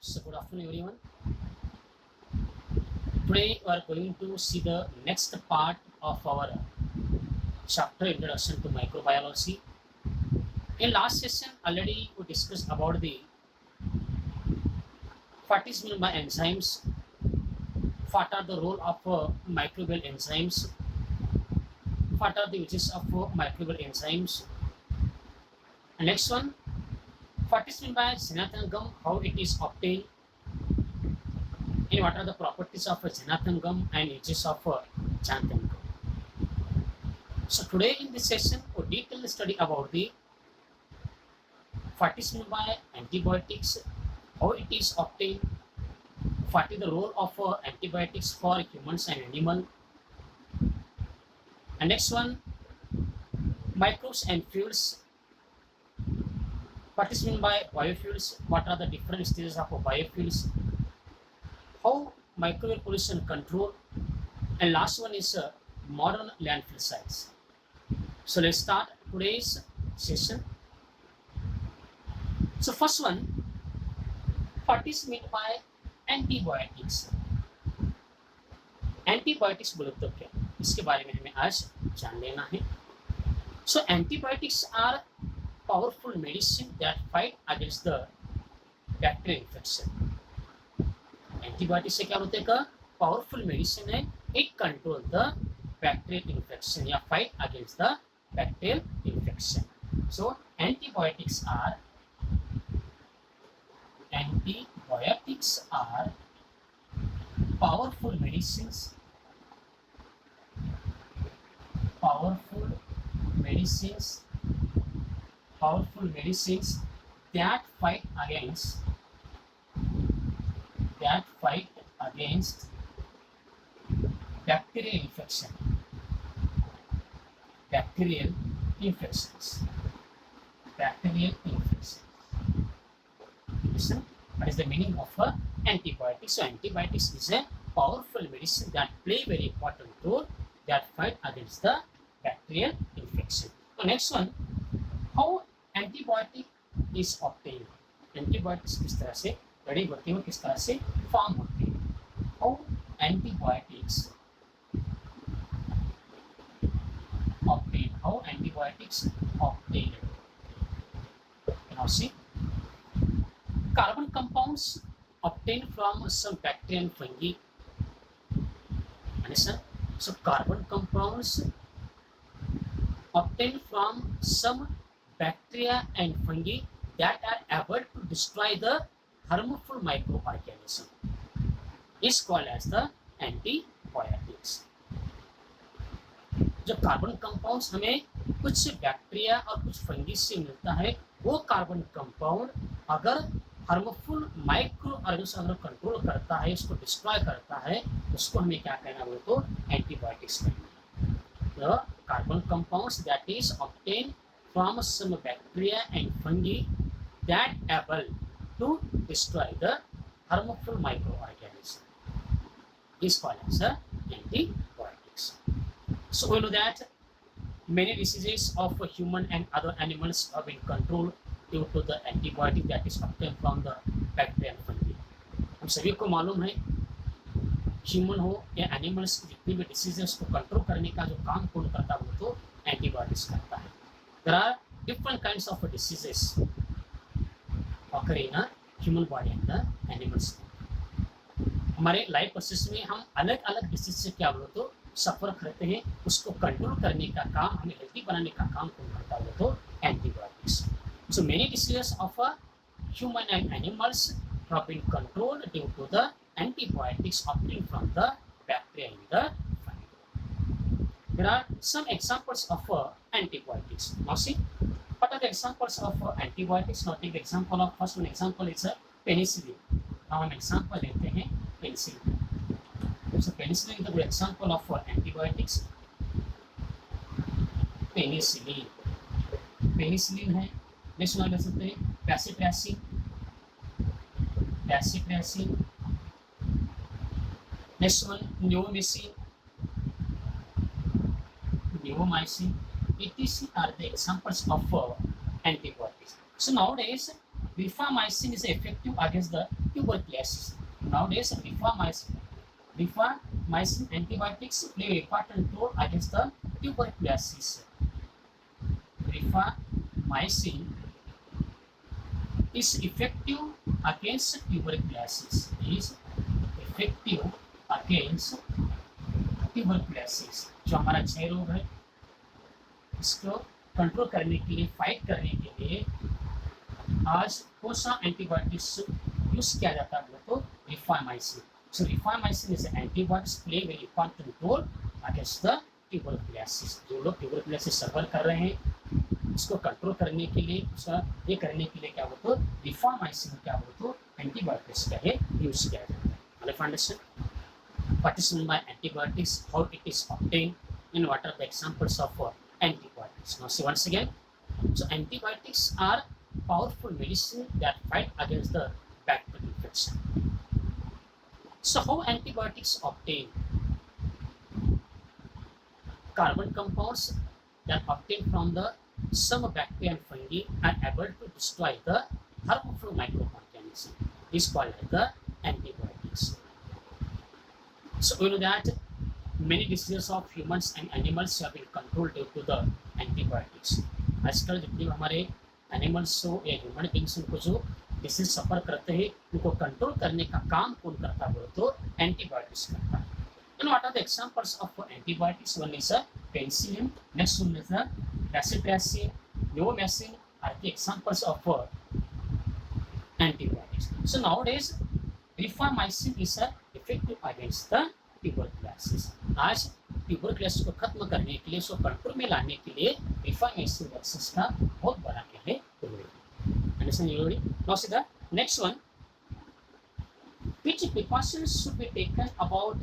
So good afternoon everyone. Today we are going to see the next part of our chapter introduction to microbiology. In last session already we discussed about the what is meant by enzymes, what are the role of microbial enzymes, what are the uses of microbial enzymes. And next one, what is meant by xanthine gum, how it is obtained, and what are the properties of xanthine gum and uses of xanthine gum. So today in this session we detailed study about the what is meant by antibiotics, how it is obtained, what is the role of antibiotics for humans and animal. And next one, microbes and fuels. What is meant by biofuels? What are the different stages of biofuels? How microbial pollution control? And last one is modern landfill sites. So let's start today's session. So first one, what is meant by antibiotics. Antibiotics बोले तो क्या, इसके बारे में हमें आज जान लेना है. So antibiotics are powerful medicine that fight against the bacterial infection. Antibiotic से क्या होता है का पावरफुल मेडिसिन है, it control the bacterial infection या fight against the bacterial infection. So antibiotics are powerful medicines that fight against bacterial infections. Listen, what is the meaning of antibiotics? So antibiotics is a powerful medicine that play very important role that fight against the bacterial infection. So next one, how antibiotic is obtained. Antibiotics किस तरह से ready होती है, किस तरह से form होती है. How antibiotics obtained. Now see, carbon compounds obtained from some bacteria and fungi. Understand? So carbon compounds obtained from some bacteria and fungi that are able to destroy the harmful microorganism is called as the antibiotics. जो carbon compounds हमें कुछ bacteria और कुछ fungi से मिलता है, वो carbon compound अगर हार्मफुल माइक्रो ऑर्गेनिज्म अगर कंट्रोल करता है, उसको डिस्ट्रॉय करता है, उसको हमें क्या कहना है, तो एंटीबायोटिक्स कहना है. The carbon compounds that is obtain from some bacteria and fungi that able to destroy the harmful microorganism is called as antibiotics. So we know that many diseases of human and other animals have been controlled due to the antibiotic that is obtained from the bacteria and fungi. हम सभी को मालूम है, human हो या animals की जितनी भी डिसीजेस को कंट्रोल करने का जो काम कौन करता है, वो तो एंटीबायोटिक्स करता है. There are different kinds of diseases occur in a human body and the animals. हमारे लाइफ प्रोसेस में हम अलग अलग डिसीज से क्या बोलो तो सफर करते हैं, उसको कंट्रोल करने का काम, हमें हेल्थी बनाने का काम कौन करता है, तो antibiotics. So many diseases of human and animals have been controlled due to the antibiotics obtained from the bacteria in the fungi. There are some examples of antibiotics. Now see, what are the examples of antibiotics? Now take the example of, first one example is penicillin. Now हम example लेते हैं penicillin. So penicillin is a good example of antibiotics. Penicillin है. Next one ले सकते हैं bacitracin. Next one neomycin. etc. are the examples of antibiotics. So nowadays rifamycin is effective against the tuberculosis. Nowadays, rifamycin antibiotics play an important role against the tuberculosis. Rifamycin is effective against tuberculosis. Is effective against tuberculosis. जो हमारा क्षय रोग है इसको control करने के लिए, fight करने के लिए आज कौन सा एंटीबायोटिक्स यूज किया जाता है तो rifamycin. So rifamycin is antibiotics play very important role against the tuberculosis. जो लोग ट्यूबरकुलोसिस सफर कर रहे हैं इसको कंट्रोल करने के लिए, ये करने के लिए क्या हो तो रिफामाइसिन क्या हो तो एंटीबायोटिक्स का यूज किया जाता है. मतलब understand what is mean by antibiotics, how it is obtained, and what are the examples of antibiotics. Now see once again, so antibiotics are powerful medicine that fight against the bacterial infection. So how antibiotics obtain? Carbon compounds that obtained from the some bacteria and fungi are able to destroy the harmful microorganism. Is called as the antibiotics. So we know that many diseases of humans and animals have been controlled due to the antibiotics. आजकल जितने हमारे animals हो या human beings उनको जो disease सफर करते हैं उनको कंट्रोल करने का काम कौन करता है तो एंटीबायोटिक्स करता है. And what are the examples of antibiotics? One is penicillin, next one is vancomycin, neomycin are the examples of antibiotics. So nowadays rifamycin is effective against the tuberculosis. आज ट्यूबरकुलोसिस को खत्म करने के लिए, उसको कंट्रोल में लाने के लिए रिफामाइसिन वैक्सीन का बहुत बड़ा क्या है role. Understand everybody? Now see the next one, which precautions should be taken about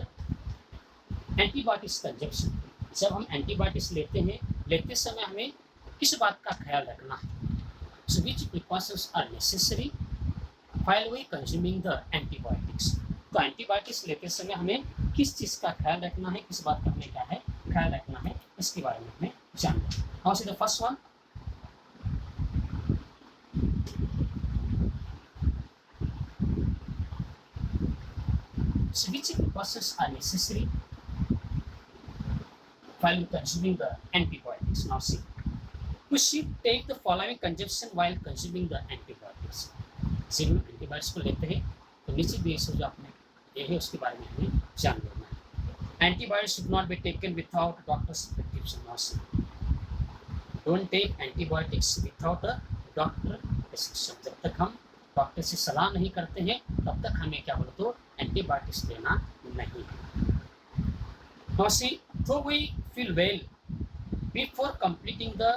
antibiotics consumption. जब हम एंटीबायोटिक्स लेते समय हमें किस बात का ख्याल रखना है. So which precautions are necessary while we consuming the antibiotics. तो एंटीबायोटिक्स लेते समय हमें किस चीज़ का ख्याल रखना है, किस बात का हमें क्या है ख्याल रखना है, इसके बारे में हमें जानना है. Now see the first one, so which precautions are necessary while consuming the antibiotics. Now see, we should take the following conjunction while consuming the antibiotics. See, हम एंटीबायोटिक्स को लेते हैं तो निश्चित बेस हो जो आपने ये है उसके बारे में हमें जान लेना है. Antibiotics should not be taken without doctor's prescription. Now see, don't take antibiotics without a doctor prescription. जब तक हम डॉक्टर से सलाह नहीं करते हैं तब तक हमें क्या बोलो तो एंटीबायोटिक्स लेना नहीं है. Now see, though we feel well before completing the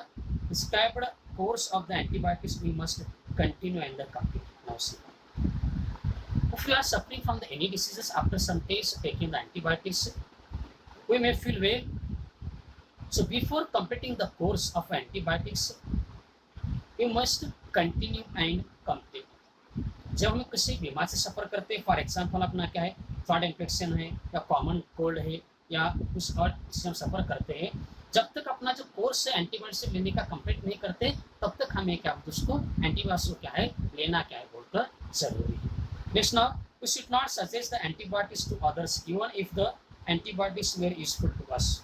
prescribed course of the antibiotics, we must continue and the complete. Now see, if we are suffering from any diseases after some days taking the antibiotics, we may feel well. So before completing the course of antibiotics, we must continue and complete. जब हम किसी बीमारी से सफ़र करते हैं, for example अपना क्या है थ्रोट इन्फेक्शन है या कॉमन कोल्ड है या कुछ और जिससे हम सफ़र करते हैं, जब तक अपना जो कोर्स है एंटीबायोटिक्स लेने का कंप्लीट नहीं करते तब तक हमें क्या उसको एंटीबायोटिक्स को क्या है लेना क्या है बोलकर जरूरी है. Next now, we should not suggest the antibiotics to others even if the antibiotics were useful to us.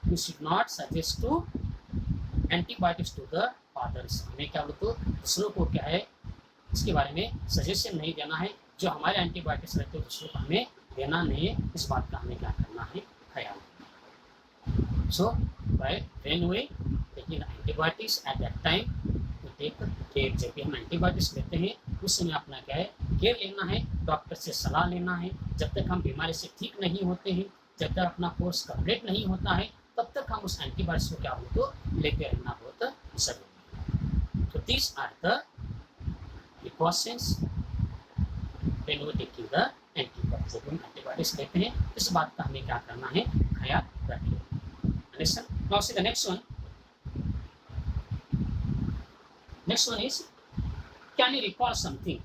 We should not suggest to antibiotics to the others. हमें क्या बोलते दूसरों को क्या है इसके बारे में सजेशन नहीं देना है. जो हमारे एंटीबायोटिक्स रहते हैं दूसरों को हमें देना नहीं है, इस बात का हमें क्या करना है ख्याल. So when we taking antibiotics at that time we take care. जब भी हम एंटीबायोटिक्स लेते हैं उस समय अपना क्या है केयर लेना है, डॉक्टर से सलाह लेना है. जब तक हम बीमारी से ठीक नहीं होते हैं, जब तक अपना कोर्स कंप्लीट नहीं होता है तब तक हम उस एंटीबायोटिक्स को क्या हो तो लेते रहना बहुत जरूरी है. So these are the precautions when we taking the antibiotics. जब हम एंटीबायोटिक्स लेते हैं इस बात का हमें क्या करना है ख्याल रखिए. Understand? Now see the next one. Next one is, can you recall something?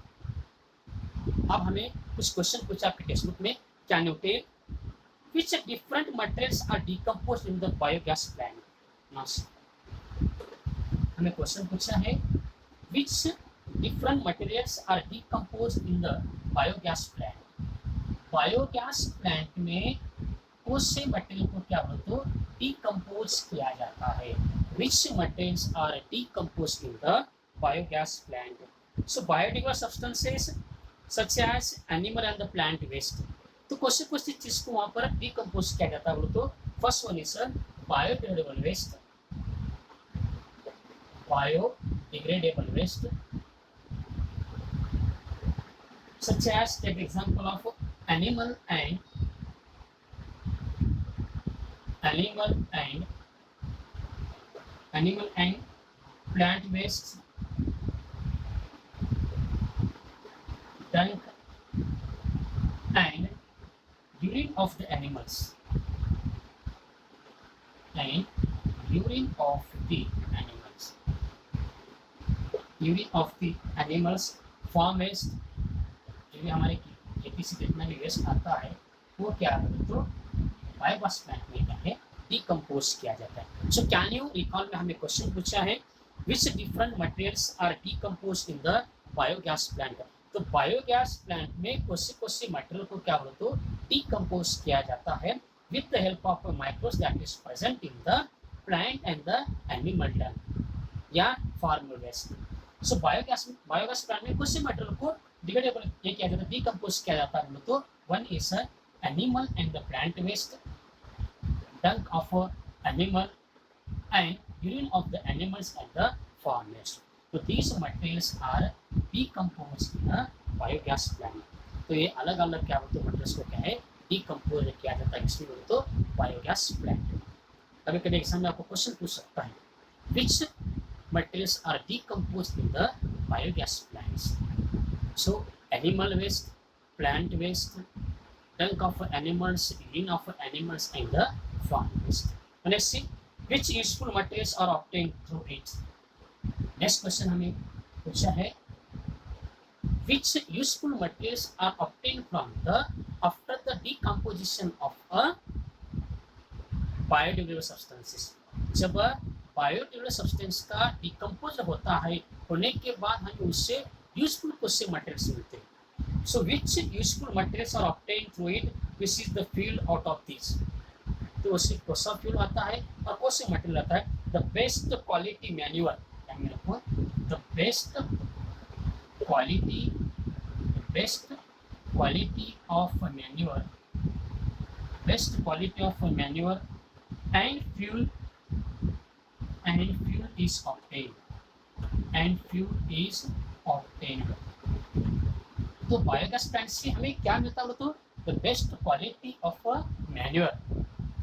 अब हमें कुछ क्वेश्चन पूछा आपके टेक्स्ट बुक में. Can you tell which different materials are decomposed in the biogas plant? Now see, हमें क्वेश्चन पूछा है which different materials are decomposed in the biogas plant, biogas plant में कौन से मटेरियल को क्या बोलते हो डिकम्पोज किया जाता है, which materials are decompose in the biogas plant. So biodegradable substances such as animal and the plant waste, तो कौन सी चीज को वहां पर डिकम्पोज किया जाता है बोलो तो first one is biodegradable waste, biodegradable waste such as take the example of animal and animal and animal and plant waste, dung and urine of the animals and urine of the animals, urine of the animals, farm waste, जो भी हमारे खेती से जितना भी waste आता है वो क्या है तो बायोगैस प्लांट में क्या है डिकम्पोज किया जाता है। सो कैन यू रिकॉल में हमें क्वेश्चन पूछा है which different materials are decompose in the biogas plant, तो बायोगैस प्लांट में कौन से मटेरियल को क्या बोलते तो डिकम्पोज किया जाता है with the help of microbes that is present in the plant and the animal dung या farm waste. So biogas plant में कौन से मटेरियल को डिग्रेडेबल ये किया जाता है डिकम्पोज किया जाता है, तो one is animal and the plant waste, dung of animal and urine of the animals and the farm waste. So these materials are decomposed in a biogas plant. तो ये अलग अलग क्या बोलते मटेरियल्स को क्या है डिकम्पोज किया जाता है इसलिए बोलते तो बायोगैस प्लांट। कभी कभी एग्जाम में आपको क्वेश्चन पूछ सकता है which materials are decompose in the biogas plants. So animal waste, plant waste, dung of animals, urine of animals and the farm waste. Let's see which useful materials are obtained through it. Next question हमें पूछा है which useful materials are obtained from the after the decomposition of a biodegradable substances। जब biodegradable substance का decompose होता है होने के बाद हमें उससे यूजफुल कुछ से मटेरियल्स मिलते हैं। So which useful materials are obtained through it, which is the fuel out of these, तो उससे कौन सा फ्यूल आता है और कौन से मटेरियल आता है the best quality manure, the best quality of manure, best quality of manure and fuel is obtained, तो बायोगैस प्लांट से हमें क्या मिलता है तो the best quality of manure,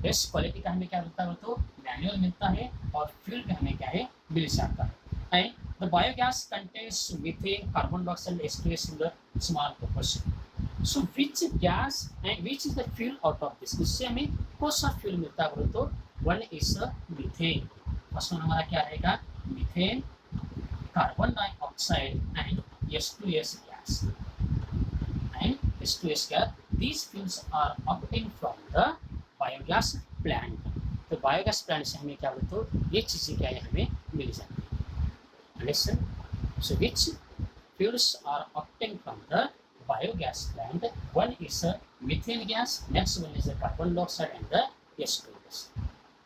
best quality का हमें क्या मिलता है तो मैन्यूअर मिलता है और फ्यूल भी हमें क्या है मिल जाता है। And the biogas contains methane, carbon dioxide, H2S in the small proportion. So which gas and which is the fuel out of this, इससे हमें कौन सा फ्यूल मिलता है तो one is methane, first one हमारा क्या रहेगा methane, carbon dioxide and H2S gas and H2S gas. These fuels are obtained from the biogas plant. तो बायोगैस प्लांट से हमें क्या बोलते हो ये चीज़ें क्या है हमें मिल जाती है। Listen, so which fuels are obtained from the biogas plant? One is a methane gas, next one is the carbon dioxide and the H2S.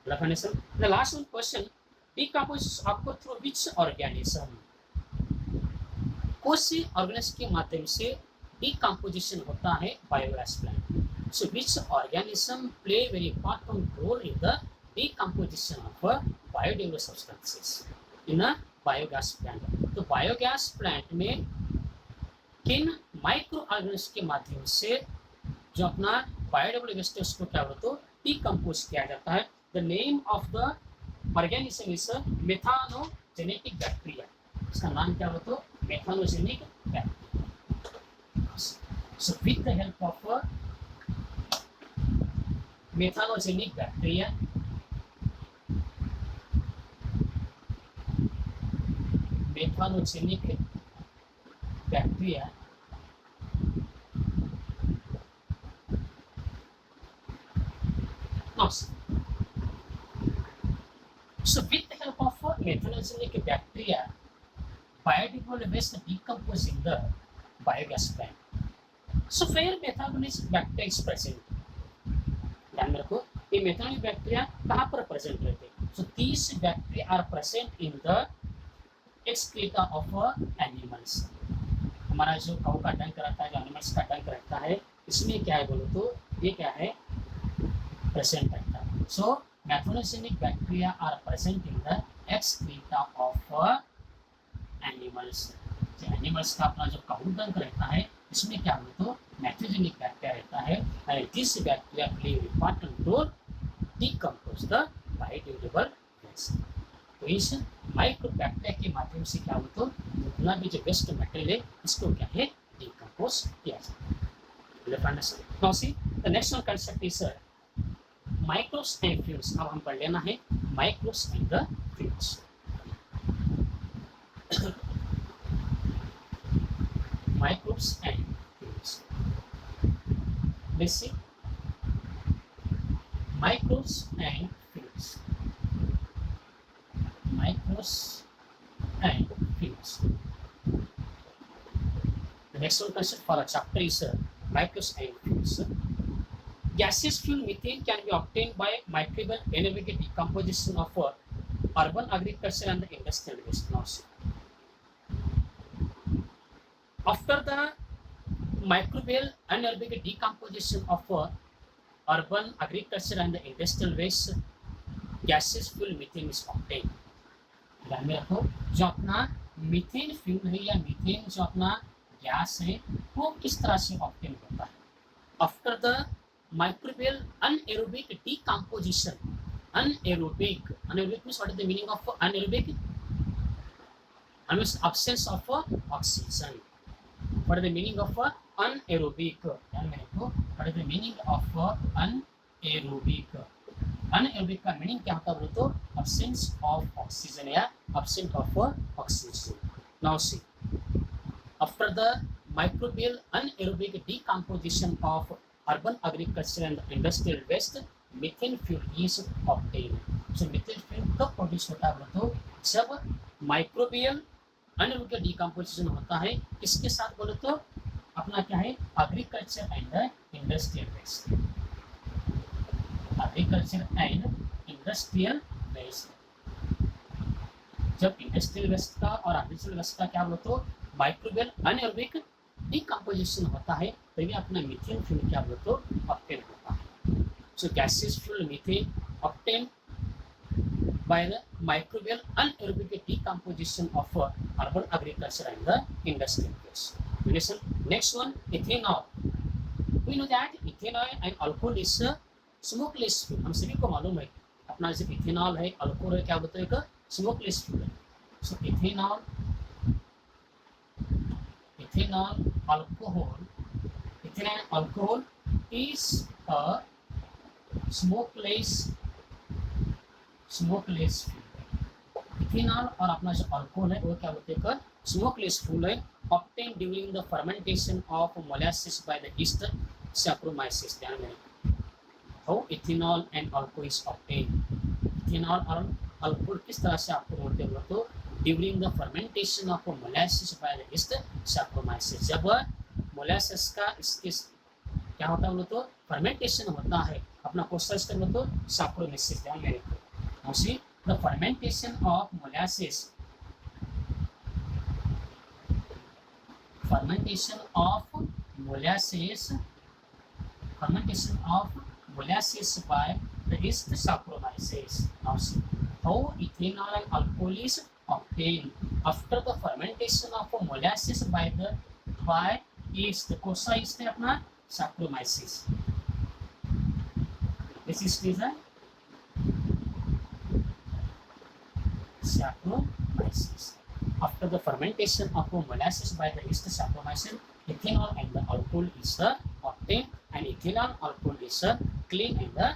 Listen, the last one question, decomposes occur through which organism? कौन sea organism के माध्यम से decomposition होता है biogas plant. So which organism play very important role in the decomposition of biodegradable substances in a biogas plant. तो biogas plant में किन micro organism के माध्यम से जो अपना बायोडिग्रेडेबल वेस्टेज को क्या बोलते हो डिकम्पोज किया जाता है। The name of the organism is methanogenetic bacteria, इसका नाम क्या बोलते हो methanogenic bacteria. So with the help of methanogenic bacteria, no. So with the help of methanogenic bacteria, biodegradable waste decompose in the biogas plant. So where methanoic bacteria is present, ध्यान में रखो ये methanoic bacteria कहाँ पर present रहते हैं. So these bacteria are present in the excreta of animals. हमारा जो काऊ का डंक रहता है, जो एनिमल्स का डंक रहता है, इसमें क्या है बोलो तो ये क्या है, प्रेजेंट रहता है. So methanogenic bacteria are present in the excreta of animals. जो एनिमल्स का अपना जो काऊ डंक रहता है, इसमें क्या बोलो तो मैथोजेनिक बैक्टीरिया रहता है. And this bacteria play important role decompose the biodegradable waste. तो इस माइक्रो बैक्टीरिया के माध्यम से क्या होता है, जितना भी जो वेस्ट मटेरियल है इसको क्या है, डिकम्पोज किया जाता है. Now see the next one concept is microbes and fuels. अब हम पढ़ लेना है microbes and the fuels. Microbes and fuels. Let's see microbes and fuels. Microbes and fuels. The next one concept for a chapter is microbes and fuels. Gaseous fuel methane can be obtained by microbial anaerobic decomposition of urban agriculture and the industrial waste. Now see. After the microbial anaerobic decomposition of urban agriculture and the industrial waste, gaseous fuel methane is obtained. ध्यान में रखो, जो अपना methane fuel है या methane जो अपना gas है वो किस तरह से ऑब्टेन होता है. After the microbial anaerobic decomposition. Anaerobic means what is the meaning of anaerobic? absence of oxygen. What is the meaning of anaerobic? What is the meaning of anaerobic? Anaerobic का meaning क्या होता है बोलो तो absence of oxygen या absence of oxygen. Now see, after the microbial anaerobic decomposition of urban agriculture and industrial waste, methane fuel is obtained. So methane fuel कब produce होता है बोलो तो जब माइक्रोबियल अनएरोबिक डिकम्पोजिशन होता है. किसके साथ बोलो तो अपना क्या है, agriculture and industrial waste. Agriculture and industrial waste. जब इंडस्ट्रियल वेस्ट का और एग्रीकल्चर वेस्ट का क्या बोलो तो माइक्रोबियल अनएरोबिक डिकम्पोजिशन होता है, तभी अपना मीथेन फ्यूल क्या बोलो तो ऑब्टेन होता है. So gaseous fuel methane obtain by the microbial anaerobic decomposition of urban agriculture and the industrial waste. Listen, next one, ethanol. We know that ethanol and alcohol is smokeless fuel. हम सभी को मालूम है अपना जैसे ethanol है, alcohol है, क्या बोलते हैं, एक स्मोकलेस फ्यूल है. So ethanol alcohol is a smokeless fuel. Ethanol और अपना जो अल्कोहल है वो क्या बोलते हैं, स्मोकलेस फ्यूल है. Obtain during the fermentation of molasses by the yeast saccharomyces. ध्यान में how ethanol and alcohol is obtain. Ethanol और अल्कोहल किस तरह से आपको बोलते हैं तो during the fermentation of molasses by the yeast saccharomyces. जब मोलासेस का इसके क्या होता है बोलो तो फर्मेंटेशन होता है, अपना प्रोसेस कर लो तो सैक्रोमाइसिस. ध्यान में रखो. Now see the fermentation of molasses. Fermentation of molasses by the yeast Saccharomyces. Now see how ethanol and alcohol is obtained after the fermentation of molasses by yeast. कौन सा yeast है अपना Saccharomyces. This yeast is a Saccharomyces. After the fermentation of molasses by the yeast Saccharomyces, ethanol and the alcohol is obtained, and ethanol alcohol is clean and